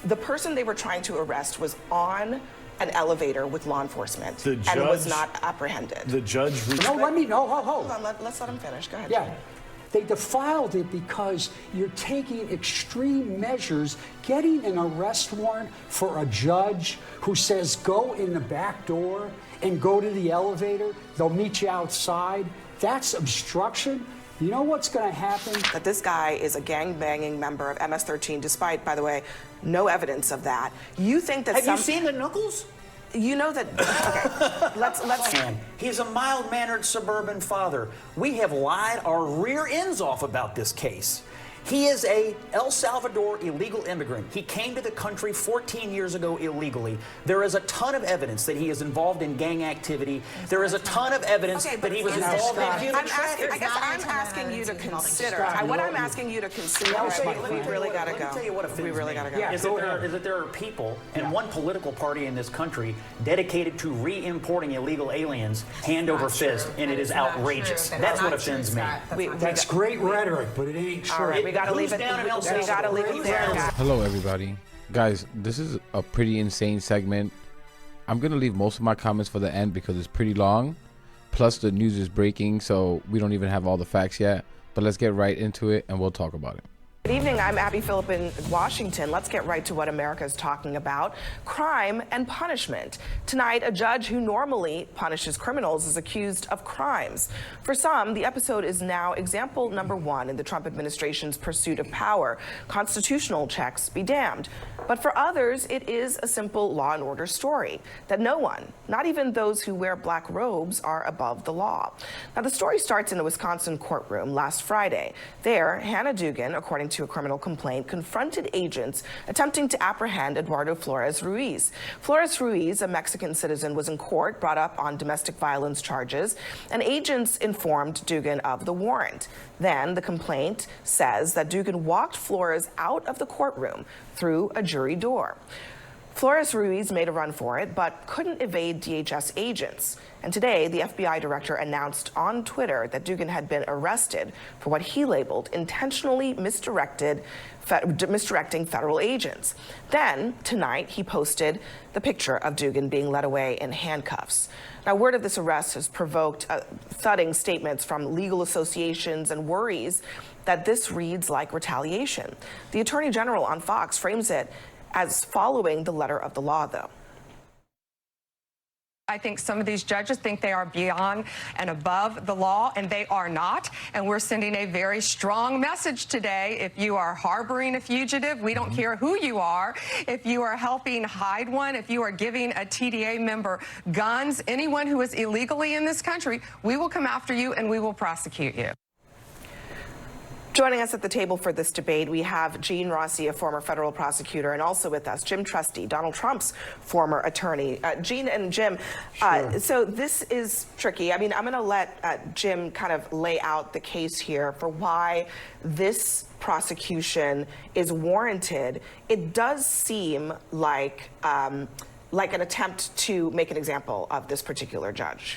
The person they were trying to arrest was on an elevator with law enforcement The judge, and was not apprehended. The judge... No, Hold on, let's let him finish. Go ahead. Yeah. They defiled it because you're taking extreme measures, getting an arrest warrant for a judge who says go in the back door and go to the elevator. They'll meet you outside. That's obstruction. You know what's going to happen? That this guy is a gang-banging member of MS-13, despite, by the way, no evidence of that. You think that Have you seen the knuckles? You know that, okay, let's... He's a mild-mannered suburban father. We have lied our rear ends off about this case. He is a El Salvador illegal immigrant. He came to the country 14 years ago illegally. There is a ton of evidence that he is involved in gang activity. There is a ton of evidence that he was involved in human trafficking. I guess I'm asking you to consider. What I'm asking you to consider. We really got to go. Let me tell you what offends me. We really got to go. Yeah, is that there are people and one political party in this country dedicated to re-importing illegal aliens hand over fist, and it is outrageous. That's what offends me. That's great rhetoric, but it ain't true. We gotta leave it. We gotta leave it there. Hello, everybody. Guys, this is a pretty insane segment. I'm gonna leave most of my comments for the end because it's pretty long. Plus, the news is breaking, so we don't even have all the facts yet. But let's get right into it, and we'll talk about it. Good evening, I'm Abby Phillip in Washington. Let's get right to what America is talking about, crime and punishment. Tonight, a judge who normally punishes criminals is accused of crimes. For some, the episode is now example number one in the Trump administration's pursuit of power. Constitutional checks be damned. But for others, it is a simple law and order story, that no one, not even those who wear black robes, are above the law. Now, the story starts in a Wisconsin courtroom last Friday. There, Hannah Dugan, according to a criminal complaint, confronted agents attempting to apprehend Eduardo Flores Ruiz. Flores Ruiz, a Mexican citizen, was in court, brought up on domestic violence charges, and agents informed Dugan of the warrant. Then the complaint says that Dugan walked Flores out of the courtroom through a jury door. Flores Ruiz made a run for it, but couldn't evade DHS agents. And today, the FBI director announced on Twitter that Dugan had been arrested for what he labeled intentionally misdirecting federal agents. Then, tonight, he posted the picture of Dugan being led away in handcuffs. Now, word of this arrest has provoked thudding statements from legal associations and worries that this reads like retaliation. The Attorney General on Fox frames it as following the letter of the law, though. I think some of these judges think they are beyond and above the law, and they are not. And we're sending a very strong message today. If you are harboring a fugitive, we don't care who you are. If you are helping hide one, if you are giving a TDA member guns, anyone who is illegally in this country, we will come after you and we will prosecute you. Joining us at the table for this debate, we have Gene Rossi, a former federal prosecutor, and also with us, Jim Trusty, Donald Trump's former attorney. Gene and Jim, so this is tricky. I mean, I'm going to let Jim kind of lay out the case here for why this prosecution is warranted. It does seem like an attempt to make an example of this particular judge.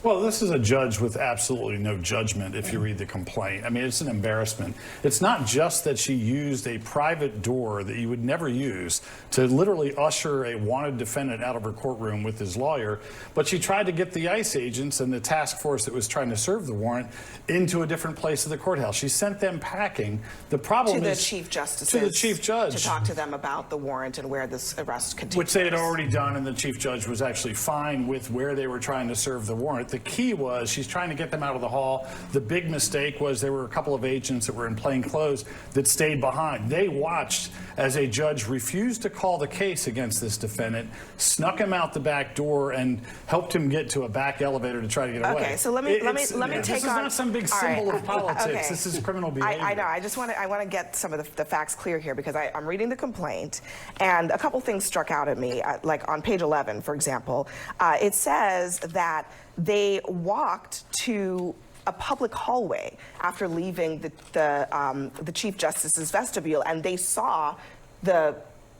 Well, this is a judge with absolutely no judgment if you read the complaint. I mean, it's an embarrassment. It's not just that she used a private door that you would never use to literally usher a wanted defendant out of her courtroom with his lawyer, but she tried to get the ICE agents and the task force that was trying to serve the warrant into a different place of the courthouse. She sent them packing. The problem is to the chief judge to talk to them about the warrant and where this arrest could take place. Which they had already done, and the chief judge was actually fine with where they were trying to serve the warrant. The key was she's trying to get them out of the hall. The big mistake was there were a couple of agents that were in plain clothes that stayed behind. They watched as a judge refused to call the case against this defendant, snuck him out the back door, and helped him get to a back elevator to try to get away. Okay, so let me take on. This is not some big symbol of politics. Okay. This is criminal behavior. I know. I want to get some of the facts clear here because I'm reading the complaint, and a couple things struck out at me. Like on page 11, for example, it says that they walked to a public hallway after leaving the Chief Justice's vestibule, and they saw the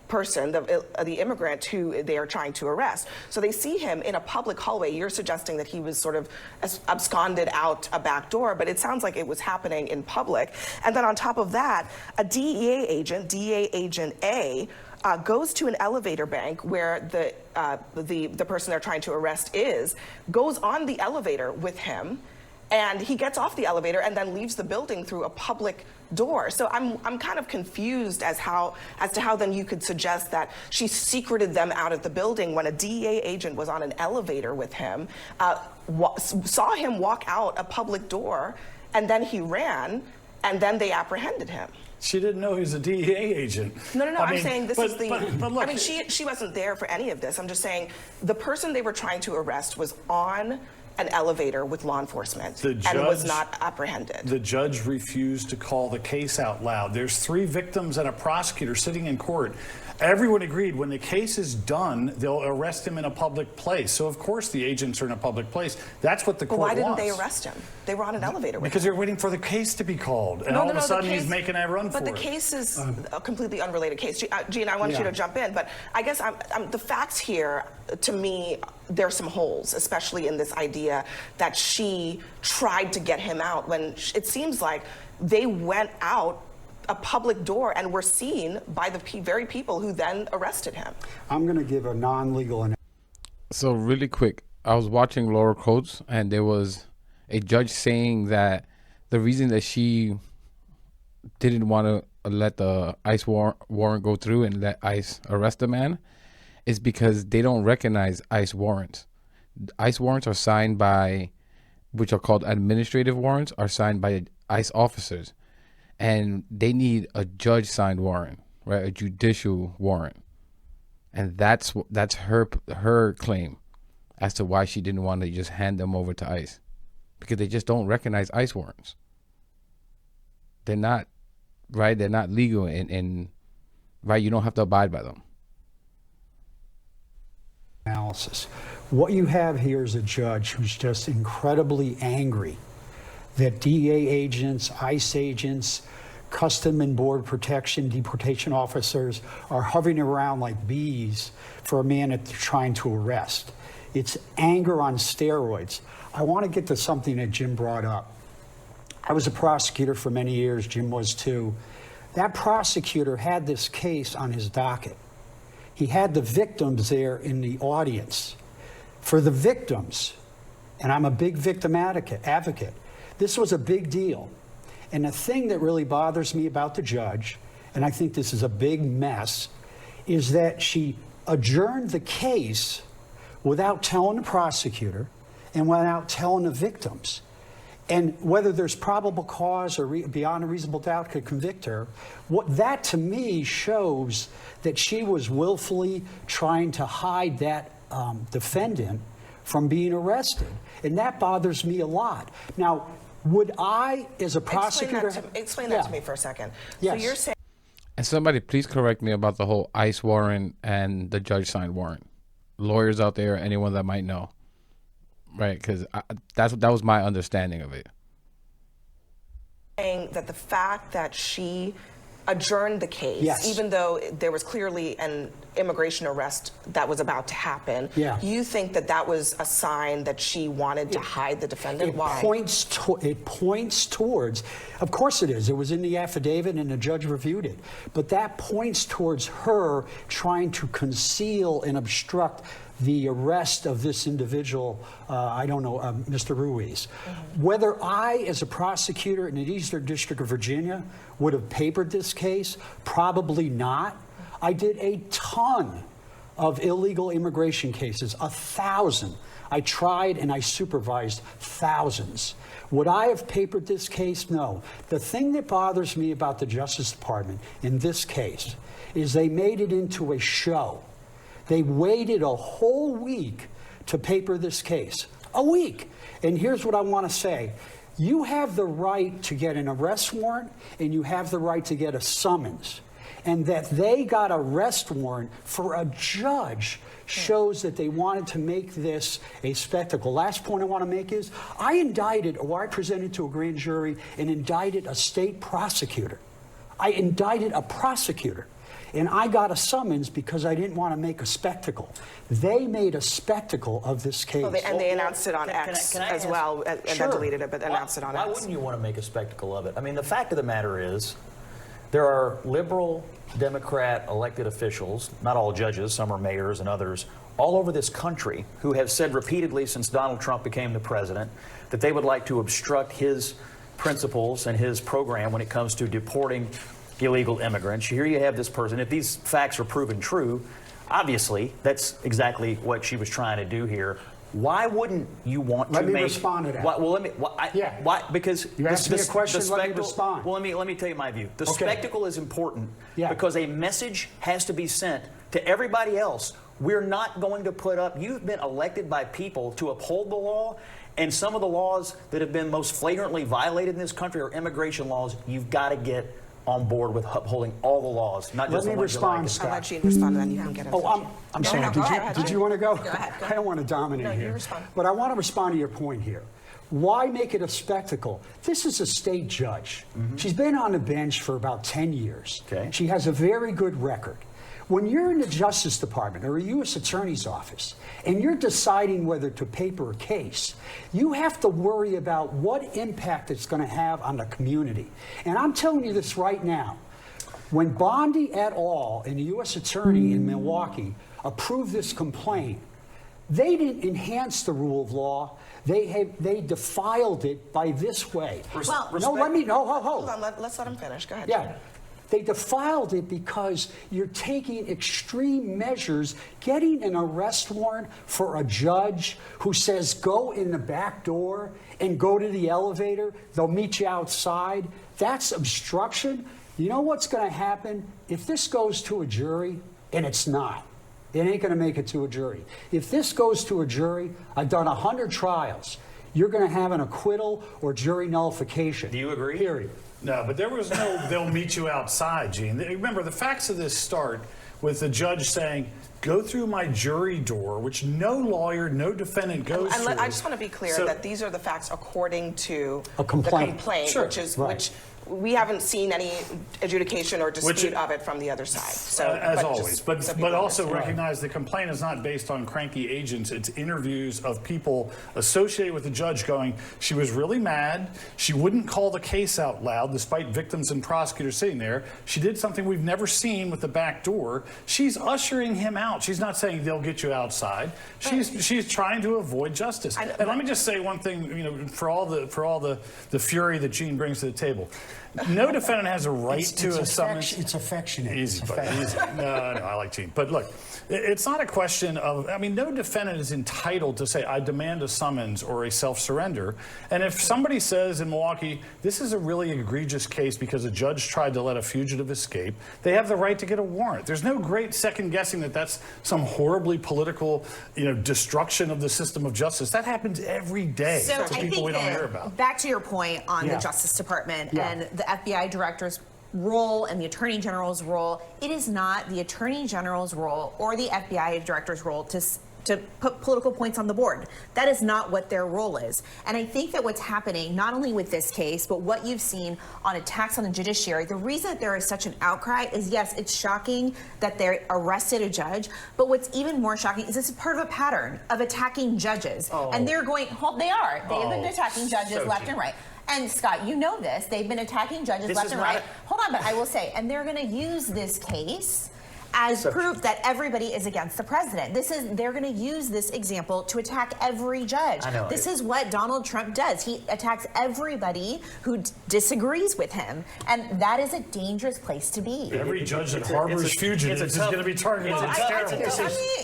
person, the immigrant who they are trying to arrest. So they see him in a public hallway. You're suggesting that he was sort of absconded out a back door, but it sounds like it was happening in public. And then on top of that, a DEA agent, DEA agent A, goes to an elevator bank where the person they're trying to arrest is, goes on the elevator with him, and he gets off the elevator and then leaves the building through a public door. So I'm kind of confused as to how then you could suggest that she secreted them out of the building when a DEA agent was on an elevator with him, saw him walk out a public door, and then he ran, and then they apprehended him. She didn't know he was a DEA agent. No, I'm saying this is the. But look, I mean, she wasn't there for any of this. I'm just saying the person they were trying to arrest was on an elevator with law enforcement and was not apprehended. The judge refused to call the case out loud. There's 3 victims and a prosecutor sitting in court. Everyone agreed when the case is done, they'll arrest him in a public place. So, of course, the agents are in a public place. That's what the court wants. Why didn't they arrest him? They were on an elevator with him. Because they're waiting for the case to be called. And all of a sudden, he's making a run for it. But the case is a completely unrelated case. Gene, I want you to jump in. But I guess the facts here, to me, there's some holes, especially in this idea that she tried to get him out when it seems like they went out a public door and were seen by the very people who then arrested him. I'm going to give a non-legal. So really quick, I was watching Laura Coates, and there was a judge saying that the reason that she didn't want to let the ICE warrant go through and let ICE arrest the man is because they don't recognize ICE warrants. ICE warrants are signed by, which are called administrative warrants, are signed by ICE officers. And they need a judge-signed warrant, right? A judicial warrant, and that's her claim as to why she didn't want to just hand them over to ICE, because they just don't recognize ICE warrants. They're not right. They're not legal, and right. You don't have to abide by them. Analysis. What you have here is a judge who's just incredibly angry that DEA agents, ICE agents, Custom and Border Protection, deportation officers are hovering around like bees for a man that they're trying to arrest. It's anger on steroids. I want to get to something that Jim brought up. I was a prosecutor for many years, Jim was too. That prosecutor had this case on his docket. He had the victims there in the audience. For the victims, and I'm a big victim advocate, this was a big deal. And the thing that really bothers me about the judge, and I think this is a big mess, is that she adjourned the case without telling the prosecutor and without telling the victims. And whether there's probable cause or beyond a reasonable doubt could convict her, what that to me shows that she was willfully trying to hide that defendant from being arrested. And that bothers me a lot. Now, would I, as a prosecutor... Explain that to me for a second. Yes. So you're saying... And somebody please correct me about the whole ICE warrant and the judge-signed warrant. Lawyers out there, anyone that might know. Right, because that was my understanding of it. Saying that the fact that she adjourned the case, yes, even though there was clearly an immigration arrest that was about to happen, you think that that was a sign that she wanted to hide the defendant? Why? It points towards, of course it is. It was in the affidavit and the judge reviewed it. But that points towards her trying to conceal and obstruct the arrest of this individual, I don't know, Mr. Ruiz. Whether I, as a prosecutor in the Eastern District of Virginia, would have papered this case, probably not. I did a ton of illegal immigration cases, 1,000. I tried and I supervised thousands. Would I have papered this case? No. The thing that bothers me about the Justice Department in this case is they made it into a show. They waited a whole week to paper this case. A week. And here's what I want to say. You have the right to get an arrest warrant and you have the right to get a summons. And that they got an arrest warrant for a judge shows that they wanted to make this a spectacle. Last point I want to make is I indicted, or I presented to a grand jury and indicted a state prosecutor. I indicted a prosecutor. and I got a summons because I didn't want to make a spectacle. They made a spectacle of this case. Well, they announced it on can X I as ask- well, and then deleted it, but announced it on Why X. wouldn't you want to make a spectacle of it? I mean, the fact of the matter is, there are liberal Democrat elected officials, not all judges, some are mayors and others, all over this country who have said repeatedly since Donald Trump became the president that they would like to obstruct his principles and his program when it comes to deporting illegal immigrants. Here you have this person. If these facts are proven true, obviously that's exactly what she was trying to do here. Why wouldn't you want Let to me make? respond to that. Well, let me. Yeah. Why? Because You asked me a question, let me spectacle- respond. Well, let me tell you my view. The Okay. spectacle is important Yeah. because a message has to be sent to everybody else. We're not going to put up. You've been elected by people to uphold the law, and some of the laws that have been most flagrantly violated in this country are immigration laws. You've got to get on board with upholding all the laws, not just Let me the ones you respond, like. Scott. I'll let you respond, and then you can get it. Oh, I'm sorry. no, Did go you, ahead. did you want to go? ahead. I don't want to dominate No, you here. respond. But I want to respond to your point here. Why make it a spectacle? This is a state judge. She's been on the bench for about 10 years. Okay. She has a very good record. When you're in the Justice Department or a U.S. Attorney's Office and you're deciding whether to paper a case, you have to worry about what impact it's going to have on the community. And I'm telling you this right now. When Bondi et al. And the U.S. Attorney in Milwaukee approved this complaint, they didn't enhance the rule of law. They defiled it by this way. Hold on, let's let him finish. Go ahead. Yeah. They defiled it because you're taking extreme measures, getting an arrest warrant for a judge who says go in the back door and go to the elevator. They'll meet you outside. That's obstruction. You know what's going to happen? If this goes to a jury, and it's not, it ain't going to make it to a jury. If this goes to a jury, I've done 100 trials. You're going to have an acquittal or jury nullification. Do you agree? Period. No, but there was no, they'll meet you outside, Gene. Remember, the facts of this start with the judge saying, go through my jury door, which no lawyer, no defendant goes through. I just want to be clear that these are the facts according to A complaint. the complaint, Sure. which we haven't seen any adjudication or dispute of it from the other side. So, as always, but also understand. recognize the complaint is not based on cranky agents. It's interviews of people associated with the judge going, she was really mad. She wouldn't call the case out loud despite victims and prosecutors sitting there. She did something we've never seen with the back door. She's ushering him out. She's not saying they'll get you outside. She's trying to avoid justice. And let me just say one thing, for all the fury that Gene brings to the table. No defendant has a right to a summons. It's affectionate. Easy, It's buddy, affectionate. easy. No, I like Gene. But look, it's not a question of, no defendant is entitled to say, I demand a summons or a self-surrender. And if somebody says in Milwaukee, this is a really egregious case because a judge tried to let a fugitive escape, they have the right to get a warrant. There's no great second guessing that that's some horribly political, destruction of the system of justice. That happens every day So to I people think we don't that hear about. back to your point on Yeah. the Justice Department Yeah. and the FBI director's role and the Attorney General's role, it is not the Attorney General's role or the FBI director's role to put political points on the board. That is not what their role is. And I think that what's happening, not only with this case, but what you've seen on attacks on the judiciary, the reason that there is such an outcry is, yes, it's shocking that they arrested a judge, but what's even more shocking is this is part of a pattern of attacking judges. And they're going, they've been attacking judges left and right. And Scott, you know this, they've been attacking judges left and right. Hold on, but I will say, and they're gonna use this case as proof that everybody is against the president. They're going to use this example to attack every judge. I know. This is what Donald Trump does. He attacks everybody who disagrees with him, and that is a dangerous place to be. Every judge that harbors fugitives is going to be targeted. Well, It's terrible.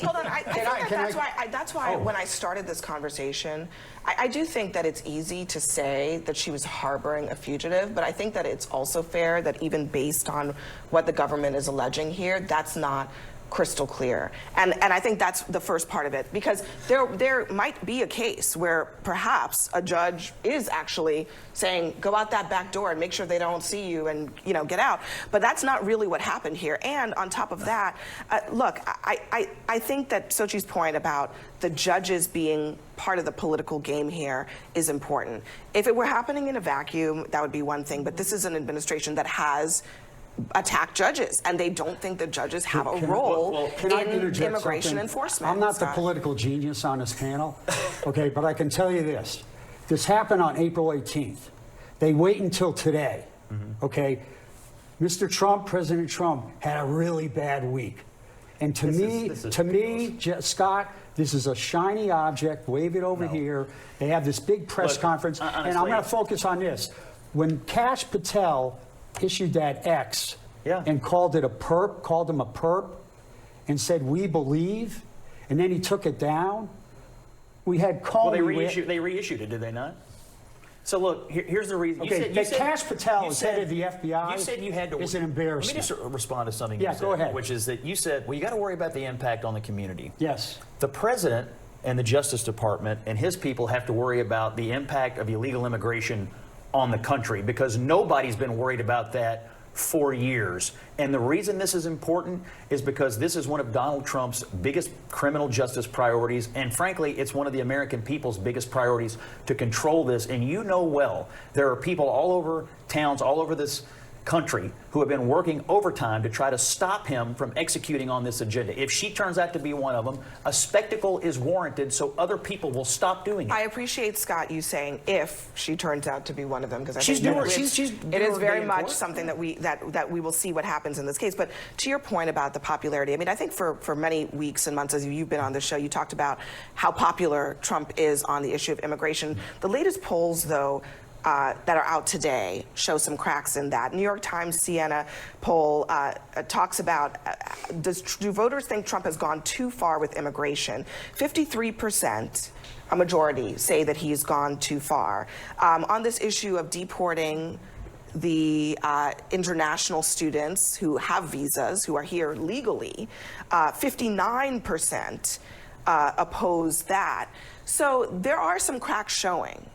hold on. I think that's why when I started this conversation, I do think that it's easy to say that she was harboring a fugitive, but I think that it's also fair that even based on what the government is alleging here, that's not crystal clear. And I think that's the first part of it, because there might be a case where perhaps a judge is actually saying, go out that back door and make sure they don't see you and, get out. But that's not really what happened here. And on top of that, look, I think that Sochi's point about the judges being part of the political game here is important. If it were happening in a vacuum, that would be one thing. But this is an administration that has attack judges, and they don't think that judges have a role Can I in interject immigration something? enforcement. I'm not the Scott. political genius on this panel, okay, but I can tell you this. This happened on April 18th. They wait until today, okay? Mr. Trump, President Trump, had a really bad week. And to me, Scott, this is a shiny object. Wave it over here. They have this big press conference. And I'm going to focus on this. When Kash Patel issued that X and called it a perp, called him a perp, and said, "We believe," and then he took it down, we had Comey. Well, they reissued it, did they not? So look, here's the reason. Okay, Kash Patel is head of the FBI. You said you had to. It's an embarrassment. Let me just respond to something you said. Go ahead. Which is that you said, well, you got to worry about the impact on the community. Yes. The president and the Justice Department and his people have to worry about the impact of illegal immigration on the country, because nobody's been worried about that for years. And the reason this is important is because this is one of Donald Trump's biggest criminal justice priorities, and frankly, it's one of the American people's biggest priorities to control this. And you know well, there are people all over towns, all over this country, who have been working overtime to try to stop him from executing on this agenda. If she turns out to be one of them, a spectacle is warranted so other people will stop doing it. I appreciate, Scott, you saying if she turns out to be one of them, because I She's think doing- it she's is doing very her much work. something that we will see what happens in this case. But to your point about the popularity, I mean, I think for many weeks and months as you've been on the show, you talked about how popular Trump is on the issue of immigration. The latest polls, though, that are out today show some cracks in that. New York Times Siena poll talks about, do voters think Trump has gone too far with immigration? 53%, a majority, say that he's gone too far. On this issue of deporting the international students who have visas, who are here legally, 59% oppose that. So there are some cracks showing.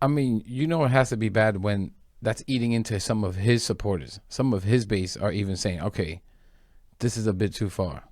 I mean, you know, it has to be bad when that's eating into some of his supporters. Some of his base are even saying, okay, this is a bit too far.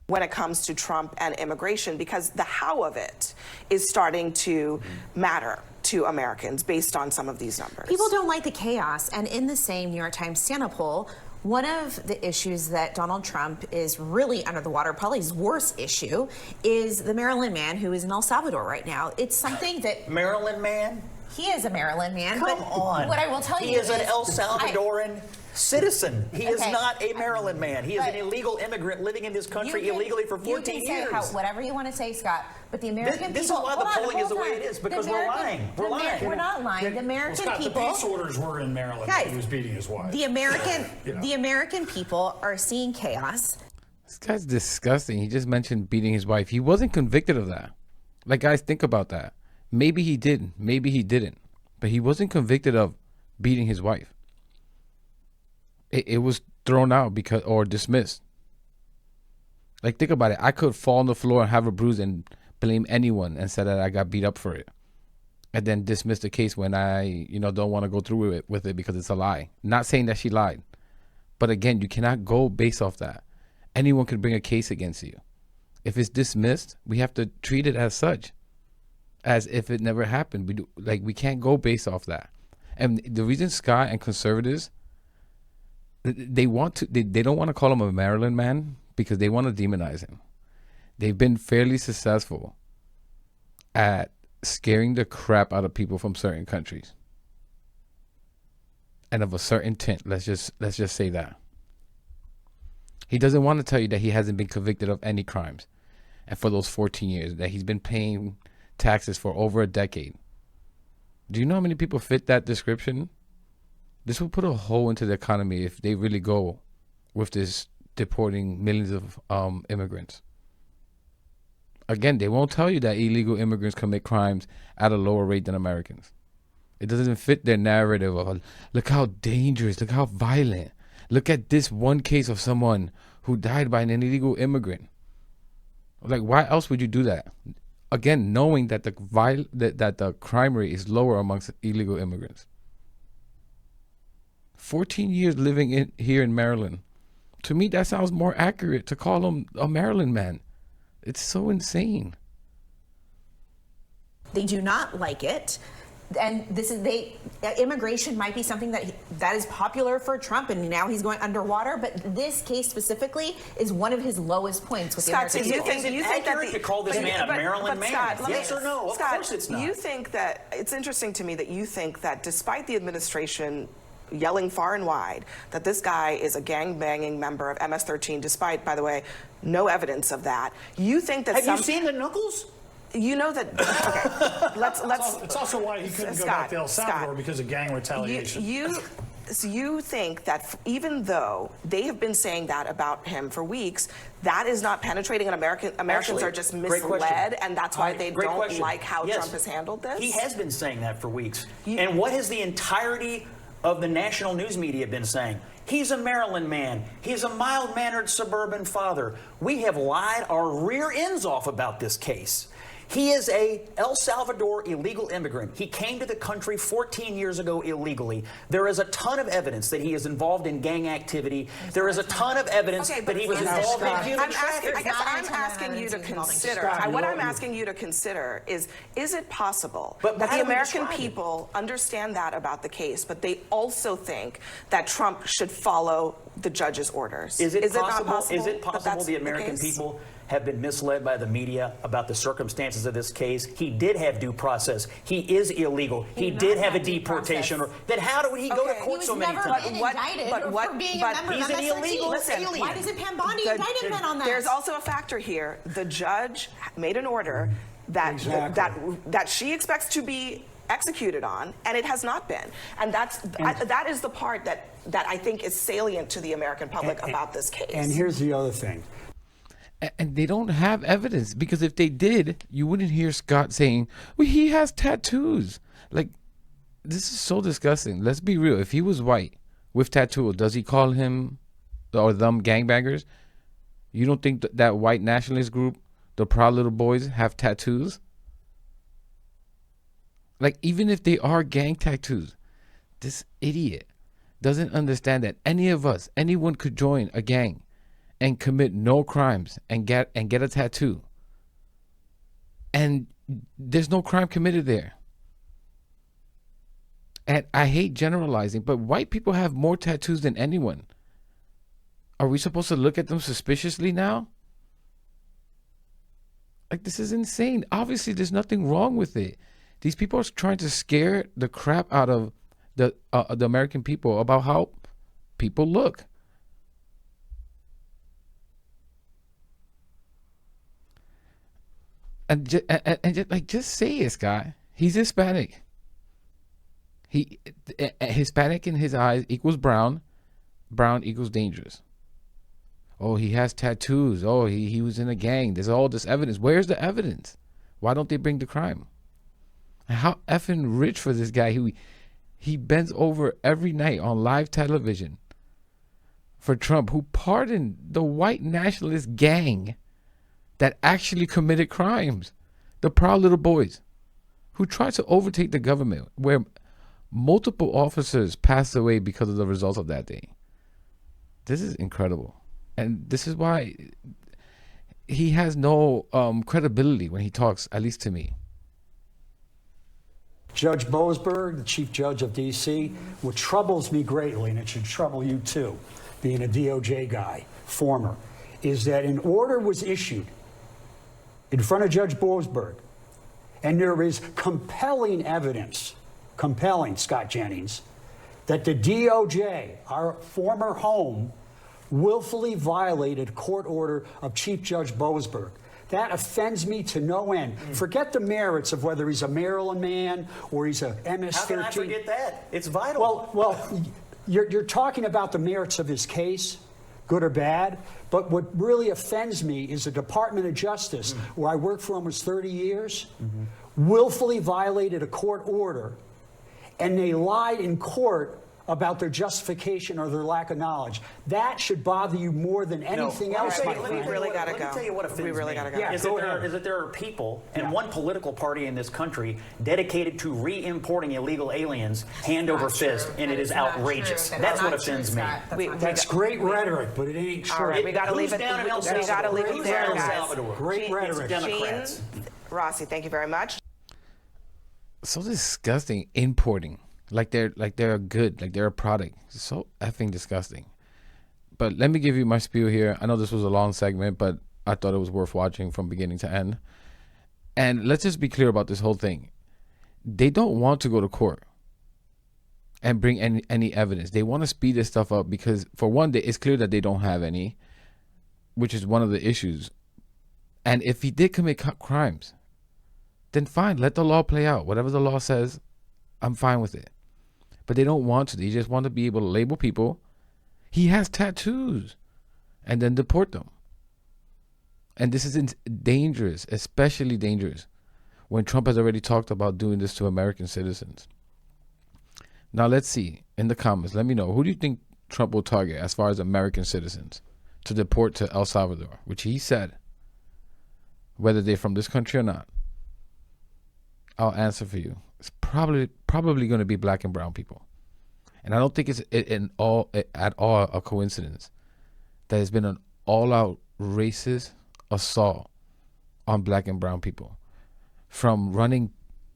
When it comes to Trump and immigration, because the how of it is starting to matter to Americans based on some of these numbers. People don't like the chaos. And in the same New York Times Siena poll, one of the issues that Donald Trump is really under the water, probably his worst issue, is the Maryland man who is in El Salvador right now. It's something that Maryland man? he is a Maryland man. Come but on. What I will tell He you is an El Salvadoran citizen. He is Okay. not a Maryland man. He is an illegal immigrant living in this country illegally for 14 you can years. say whatever you want to say, Scott, but the American This is people. why the hold on, polling is the hold way on. it is, because The we're American- lying. We're the Amer- lying. We're not lying. The American Scott, people. the peace orders were in Maryland. Guys, He was beating his wife. The American, You know. the American people are seeing chaos. This guy's disgusting. He just mentioned beating his wife. He wasn't convicted of that. Like, guys, think about that. Maybe he did. Maybe he didn't. But he wasn't convicted of beating his wife. It was thrown out because, or dismissed. Like, think about it. I could fall on the floor and have a bruise and blame anyone and say that I got beat up for it, and then dismiss the case when I, don't want to go through with it because it's a lie. Not saying that she lied, but again, you cannot go based off that. Anyone could bring a case against you. If it's dismissed, we have to treat it as such, as if it never happened. We can't go based off that. And the reason Scott and conservatives, they don't want to call him a Maryland man because they want to demonize him. They've been fairly successful at scaring the crap out of people from certain countries and of a certain tint. Let's just say that. He doesn't want to tell you that he hasn't been convicted of any crimes, and for those 14 years that he's been paying taxes for over a decade. Do you know how many people fit that description? This will put a hole into the economy if they really go with this deporting millions of immigrants. Again, they won't tell you that illegal immigrants commit crimes at a lower rate than Americans. It doesn't fit their narrative of, look how dangerous, look how violent. Look at this one case of someone who died by an illegal immigrant. Like, why else would you do that? Again, knowing that the crime rate is lower amongst illegal immigrants. 14 years living here in Maryland. To me, that sounds more accurate to call him a Maryland man. It's so insane. They do not like it. And this is immigration might be something that is popular for Trump, and now he's going underwater. But this case specifically is one of his lowest points with the Scott, American people. is it accurate to call this man a Maryland man? Scott, Yes or no? Of course it's not. You think that it's interesting to me that you think that despite the administration yelling far and wide that this guy is a gang-banging member of MS-13, despite, by the way, no evidence of that, you think that Have you seen the knuckles? You know that. Okay, let's. It's also why he couldn't go back to El Salvador because of gang retaliation. So you think that even though they have been saying that about him for weeks, that is not penetrating, and Americans Actually, are just misled, and that's why they don't question. like how Yes. Trump has handled this? He has been saying that for weeks. And what has the entirety of the national news media been saying? He's a Maryland man. He's a mild-mannered suburban father. We have lied our rear ends off about this case. He is a El Salvador illegal immigrant. He came to the country 14 years ago illegally. There is a ton of evidence that he is involved in gang activity. There is a ton of evidence that he was involved in human trafficking. I guess I'm asking you to consider. What I'm asking you to consider is it possible that the American people understand that about the case, but they also think that Trump should follow the judge's orders? Is it not possible? Is it possible the American people have been misled by the media about the circumstances of this case? He did have due process. He is illegal. He did have a deportation order. Then how did he go to court so many times? He was never indicted for being a member of he's an illegal alien. Why doesn't Pam Bondi indict him then on that? There's also a factor here. The judge made an order that that she expects to be executed on, and it has not been. And that is the part that I think is salient to the American public about this case. And here's the other thing. And they don't have evidence, because if they did, you wouldn't hear Scott saying, well, he has tattoos. Like, this is so disgusting. Let's be real. If he was white with tattoo, does he call him or them gangbangers? You don't think that white nationalist group, the Proud Little Boys, have tattoos? Like, even if they are gang tattoos, this idiot doesn't understand that anyone could join a gang and commit no crimes and get a tattoo, and there's no crime committed there. And I hate generalizing, but white people have more tattoos than anyone. Are we supposed to look at them suspiciously now? Like, this is insane. Obviously, there's nothing wrong with it. These people are trying to scare the crap out of the American people about how people look. And just say it, Scott. He's Hispanic. Hispanic in his eyes equals brown. Brown equals dangerous. Oh, he has tattoos. Oh, he was in a gang. There's all this evidence. Where's the evidence? Why don't they bring the crime? How effing rich for this guy. He bends over every night on live television for Trump, who pardoned the white nationalist gang that actually committed crimes. The Proud Little Boys, who tried to overtake the government, where multiple officers passed away because of the results of that day. This is incredible. And this is why he has no credibility when he talks, at least to me. Judge Boasberg, the Chief Judge of D.C., what troubles me greatly, and it should trouble you too, being a DOJ guy, former, is that an order was issued in front of Judge Boasberg, and there is compelling evidence, Scott Jennings, that the DOJ, our former home, willfully violated court order of Chief Judge Boasberg. That offends me to no end. Forget the merits of whether he's a Maryland man or he's a MS-13. How can I forget that? It's vital. Well, you're talking about the merits of his case, good or bad, but what really offends me is the Department of Justice, where I worked for almost 30 years, willfully violated a court order, and they lied in court about their justification or their lack of knowledge. That should bother you more than anything else, my friend. We really got to go. Let me tell you what offends we really me. Gotta go. Yeah, is that there are people and one political party in this country dedicated to re-importing illegal aliens hand over fist, and it is outrageous. That's what offends me. That's great rhetoric, but it ain't true. All right, we got to leave it. We got to leave it there, guys. Great rhetoric. Gene Rossi, thank you very much. So disgusting. Importing like they're good, like they're a product. It's so effing disgusting. But let me give you my spiel here. I know this was a long segment, but I thought it was worth watching from beginning to end. And let's just be clear about this whole thing. They don't want to go to court and bring any evidence. They want to speed this stuff up because, for one, it's clear that they don't have any, which is one of the issues. And if he did commit crimes, then fine, let the law play out. Whatever the law says, I'm fine with it. But they don't want to. They just want to be able to label people. He has tattoos, and then deport them. And this is dangerous, especially dangerous, when Trump has already talked about doing this to American citizens. Now let's see in the comments. Let me know, who do you think Trump will target as far as American citizens to deport to El Salvador, which he said, whether they're from this country or not? I'll answer for you. It's probably going to be black and brown people. And I don't think it's at all a coincidence that there's been an all-out racist assault on black and brown people. From running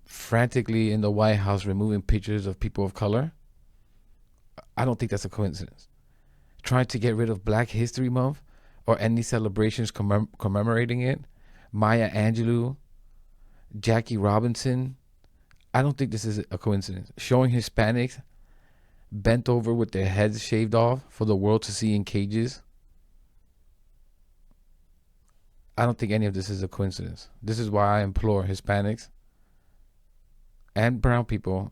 frantically in the White House, removing pictures of people of color. I don't think that's a coincidence. Trying to get rid of Black History Month or any celebrations commemorating it. Maya Angelou, Jackie Robinson. I don't think this is a coincidence. Showing Hispanics bent over with their heads shaved off for the world to see in cages. I don't think any of this is a coincidence. This is why I implore Hispanics and brown people,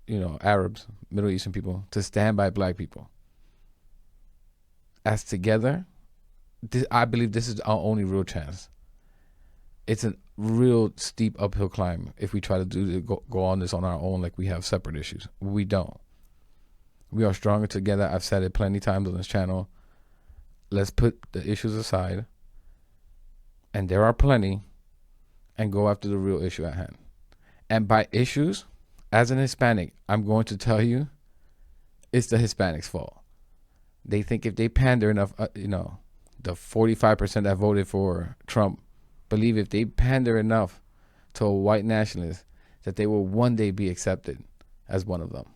Arabs, Middle Eastern people, to stand by black people. As together, I believe this is our only real chance. It's a real steep uphill climb if we try to go on this on our own like we have separate issues. We don't. We are stronger together. I've said it plenty times on this channel. Let's put the issues aside, and there are plenty, and go after the real issue at hand. And by issues, as an Hispanic, I'm going to tell you, it's the Hispanics' fault. They think if they pander enough, the 45% that voted for Trump believe if they pander enough to a white nationalist, that they will one day be accepted as one of them.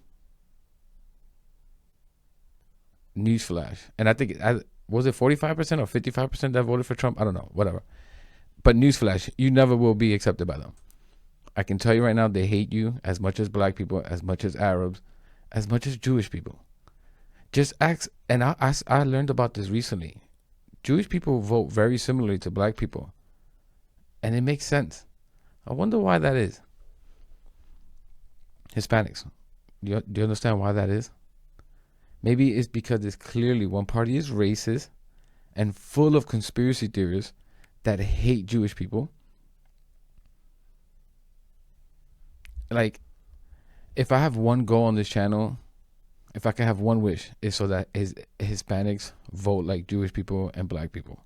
Newsflash. And I think, was it 45% or 55% that voted for Trump? I don't know, whatever. But newsflash, you never will be accepted by them. I can tell you right now, they hate you as much as black people, as much as Arabs, as much as Jewish people. Just ask, and I learned about this recently. Jewish people vote very similarly to black people. And it makes sense. I wonder why that is. Hispanics, do you understand why that is? Maybe it's because it's clearly one party is racist and full of conspiracy theorists that hate Jewish people. Like, if I have one goal on this channel, if I can have one wish, is so that Hispanics vote like Jewish people and black people.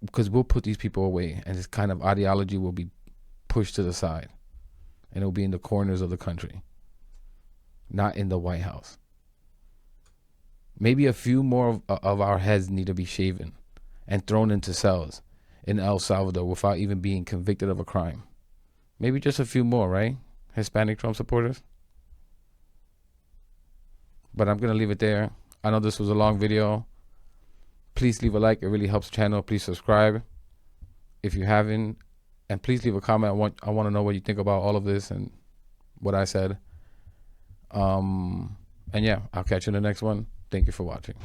Because we'll put these people away, and this kind of ideology will be pushed to the side, and it'll be in the corners of the country, not in the White House. Maybe a few more of our heads need to be shaven and thrown into cells in El Salvador without even being convicted of a crime. Maybe just a few more, right? Hispanic Trump supporters. But I'm going to leave it there. I know this was a long video. Please leave a like. It really helps the channel. Please subscribe if you haven't. And please leave a comment. I want to know what you think about all of this and what I said. And yeah, I'll catch you in the next one. Thank you for watching.